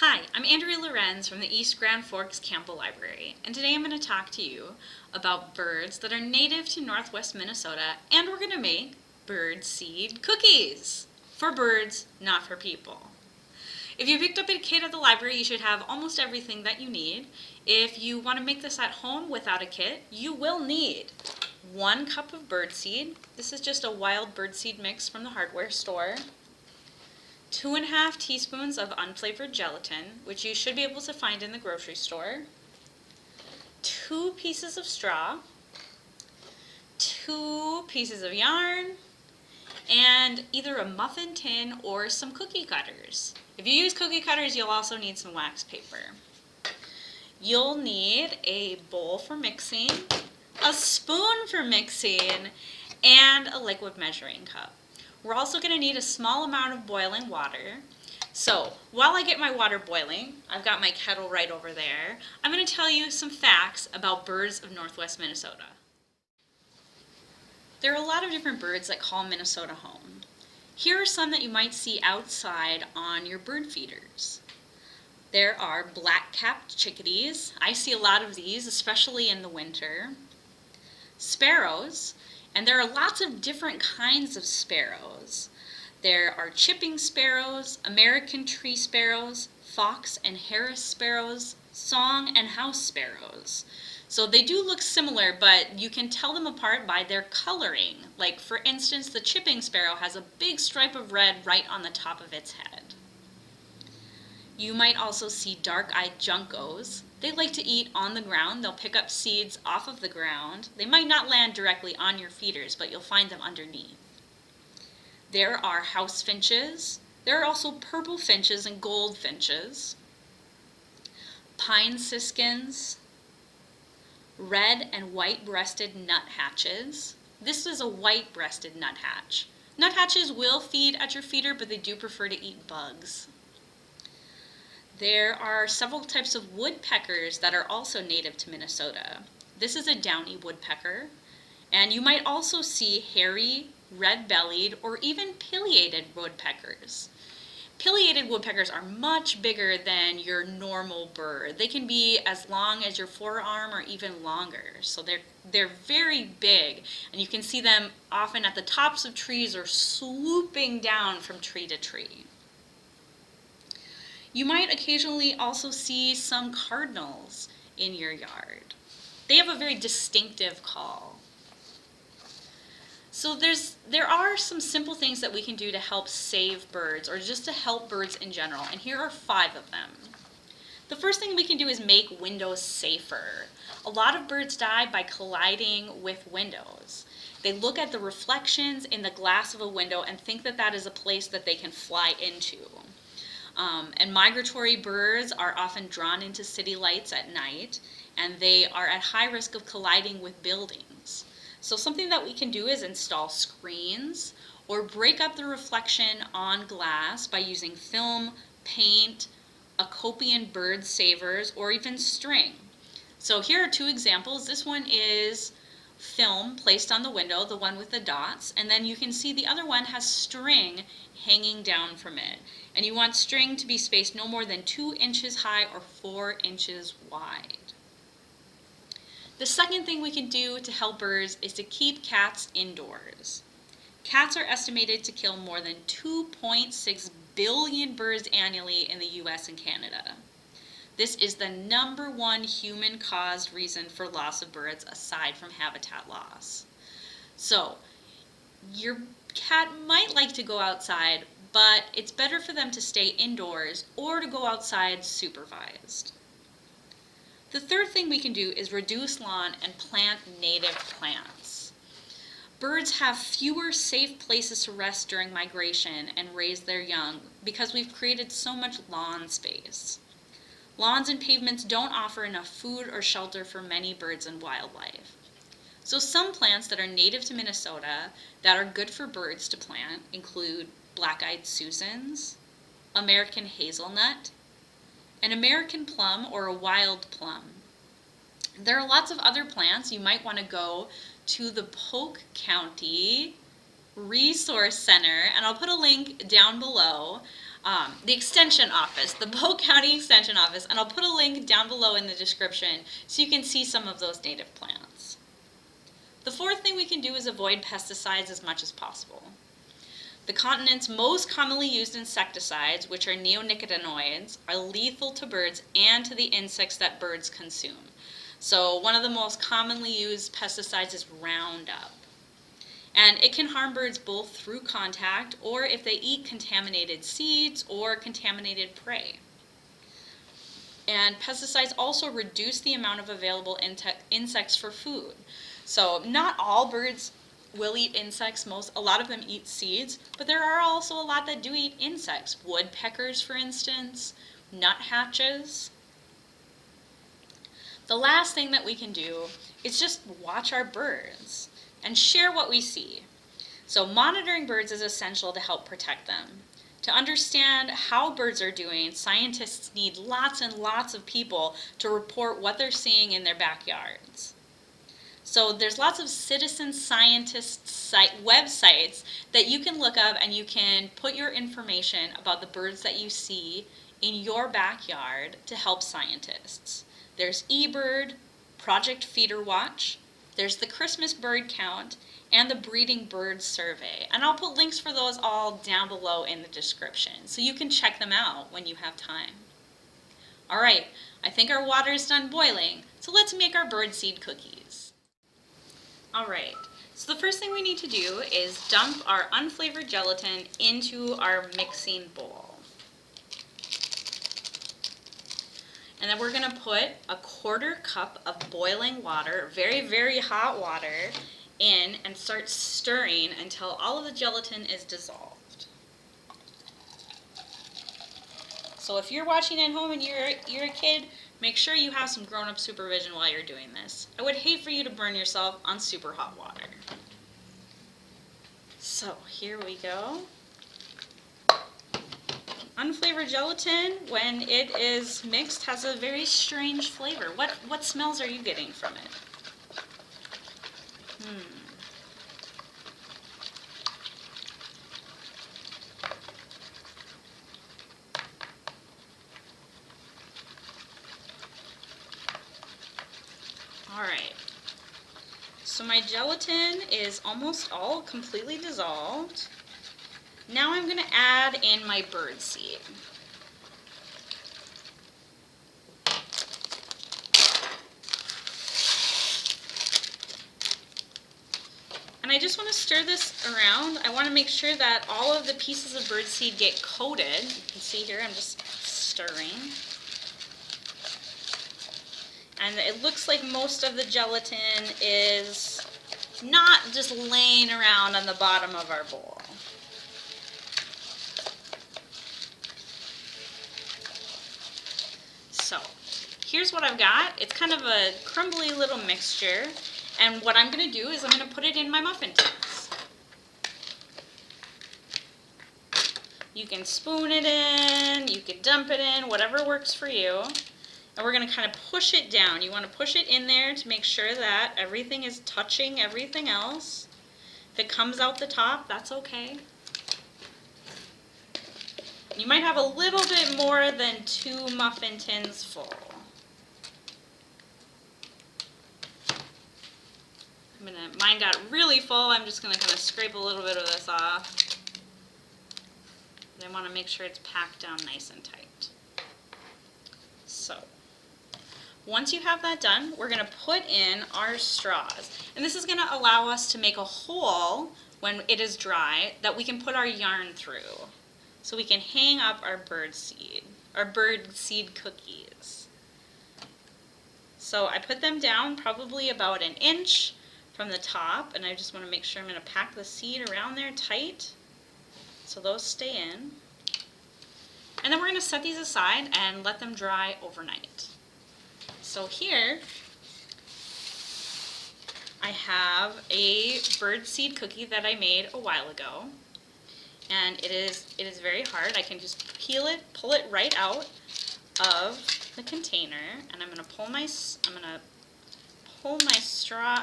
Hi, I'm Andrea Lorenz from the East Grand Forks Campbell Library, and today I'm going to talk to you about birds that are native to northwest Minnesota, and we're going to make birdseed cookies for birds, not for people. If you picked up a kit at the library, you should have almost everything that you need. If you want to make this at home without a kit, you will need 1 cup of birdseed. This is just a wild birdseed mix from the hardware store. 2½ teaspoons of unflavored gelatin, which you should be able to find in the grocery store. 2 pieces of straw. 2 pieces of yarn. And either a muffin tin or some cookie cutters. If you use cookie cutters, you'll also need some wax paper. You'll need a bowl for mixing, a spoon for mixing, and a liquid measuring cup. We're also going to need a small amount of boiling water. So while I get my water boiling, I've got my kettle right over there, I'm going to tell you some facts about birds of northwest Minnesota. There are a lot of different birds that call Minnesota home. Here are some that you might see outside on your bird feeders. There are black-capped chickadees. I see a lot of these, especially in the winter. Sparrows. And there are lots of different kinds of sparrows. There are chipping sparrows, American tree sparrows, fox and Harris sparrows, song and house sparrows. So they do look similar, but you can tell them apart by their coloring. Like, for instance, the chipping sparrow has a big stripe of red right on the top of its head. You might also see dark-eyed juncos. They like to eat on the ground. They'll pick up seeds off of the ground. They might not land directly on your feeders, but you'll find them underneath. There are house finches. There are also purple finches and gold finches. Pine siskins. Red and white-breasted nuthatches. This is a white-breasted nuthatch. Nuthatches will feed at your feeder, but they do prefer to eat bugs. There are several types of woodpeckers that are also native to Minnesota. This is a downy woodpecker, and you might also see hairy, red-bellied, or even pileated woodpeckers. Pileated woodpeckers are much bigger than your normal bird. They can be as long as your forearm or even longer. So they're very big, and you can see them often at the tops of trees or swooping down from tree to tree. You might occasionally also see some cardinals in your yard. They have a very distinctive call. So there are some simple things that we can do to help save birds, or just to help birds in general, and here are 5 of them. The first thing we can do is make windows safer. A lot of birds die by colliding with windows. They look at the reflections in the glass of a window and think that that is a place that they can fly into. And migratory birds are often drawn into city lights at night, and they are at high risk of colliding with buildings. So something that we can do is install screens or break up the reflection on glass by using film, paint, Acopian bird savers, or even string. So here are 2 examples. This one is film placed on the window, the one with the dots, and then you can see the other one has string hanging down from it. And you want string to be spaced no more than 2 inches high or 4 inches wide. The second thing we can do to help birds is to keep cats indoors. Cats are estimated to kill more than 2.6 billion birds annually in the US and Canada. This is the #1 human-caused reason for loss of birds aside from habitat loss. So, your cat might like to go outside, but it's better for them to stay indoors or to go outside supervised. The third thing we can do is reduce lawn and plant native plants. Birds have fewer safe places to rest during migration and raise their young because we've created so much lawn space. Lawns and pavements don't offer enough food or shelter for many birds and wildlife. So some plants that are native to Minnesota that are good for birds to plant include black-eyed Susans, American hazelnut, an American plum or a wild plum. There are lots of other plants. You might want to go to the Polk County Resource Center, and I'll put a link down below. the Extension Office, the Polk County Extension Office, and I'll put a link down below in the description so you can see some of those native plants. The fourth thing we can do is avoid pesticides as much as possible. The continent's most commonly used insecticides, which are neonicotinoids, are lethal to birds and to the insects that birds consume. So one of the most commonly used pesticides is Roundup. And it can harm birds both through contact or if they eat contaminated seeds or contaminated prey. And pesticides also reduce the amount of available insects for food. So not all birds will eat insects. A lot of them eat seeds, but there are also a lot that do eat insects. Woodpeckers, for instance, nuthatches. The last thing that we can do is just watch our birds and share what we see. So monitoring birds is essential to help protect them. To understand how birds are doing, scientists need lots and lots of people to report what they're seeing in their backyards. So there's lots of citizen scientist websites that you can look up and you can put your information about the birds that you see in your backyard to help scientists. There's eBird, Project Feeder Watch, there's the Christmas Bird Count, and the Breeding Birds Survey. And I'll put links for those all down below in the description, so you can check them out when you have time. All right, I think our water is done boiling, so let's make our birdseed cookies. All right, so the first thing we need to do is dump our unflavored gelatin into our mixing bowl. And then we're gonna put a 1/4 cup of boiling water, very, very hot water, in and start stirring until all of the gelatin is dissolved. So if you're watching at home and you're a kid, make sure you have some grown-up supervision while you're doing this. I would hate for you to burn yourself on super hot water. So here we go. Unflavored gelatin, when it is mixed, has a very strange flavor. What smells are you getting from it? Alright, so my gelatin is almost all completely dissolved. Now I'm going to add in my birdseed. And I just want to stir this around. I want to make sure that all of the pieces of birdseed get coated. You can see here I'm just stirring. And it looks like most of the gelatin is not just laying around on the bottom of our bowl. So here's what I've got. It's kind of a crumbly little mixture. And what I'm going to do is I'm going to put it in my muffin tins. You can spoon it in, you can dump it in, whatever works for you. And we're going to kind of push it down. You want to push it in there to make sure that everything is touching everything else. If it comes out the top, that's okay. You might have a little bit more than 2 muffin tins full. Mine got really full. I'm just going to kind of scrape a little bit of this off. But I want to make sure it's packed down nice and tight. So, once you have that done, we're going to put in our straws. And this is going to allow us to make a hole when it is dry that we can put our yarn through. So we can hang up our birdseed cookies. So I put them down probably about 1 inch from the top, and I just want to make sure I'm going to pack the seed around there tight so those stay in. And then we're going to set these aside and let them dry overnight. So here I have a birdseed cookie that I made a while ago. And it is very hard. I can just pull it right out of the container, and I'm gonna pull my straw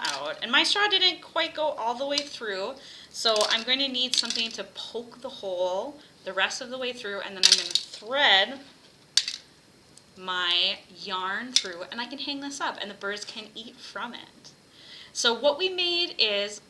out. And my straw didn't quite go all the way through, so I'm going to need something to poke the hole the rest of the way through, and then I'm going to thread my yarn through, and I can hang this up and the birds can eat from it. So what we made is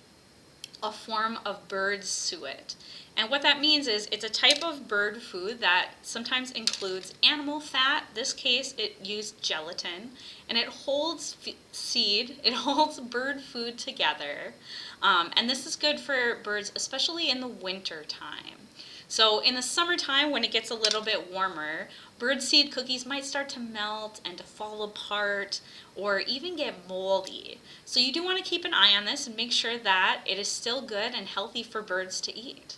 a form of bird suet. And what that means is it's a type of bird food that sometimes includes animal fat. In this case, it used gelatin, and it holds it holds bird food together. And this is good for birds, especially in the winter time. So in the summertime, when it gets a little bit warmer, birdseed cookies might start to melt and to fall apart or even get moldy. So you do want to keep an eye on this and make sure that it is still good and healthy for birds to eat.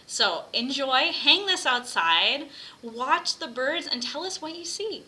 So enjoy, hang this outside, watch the birds, and tell us what you see.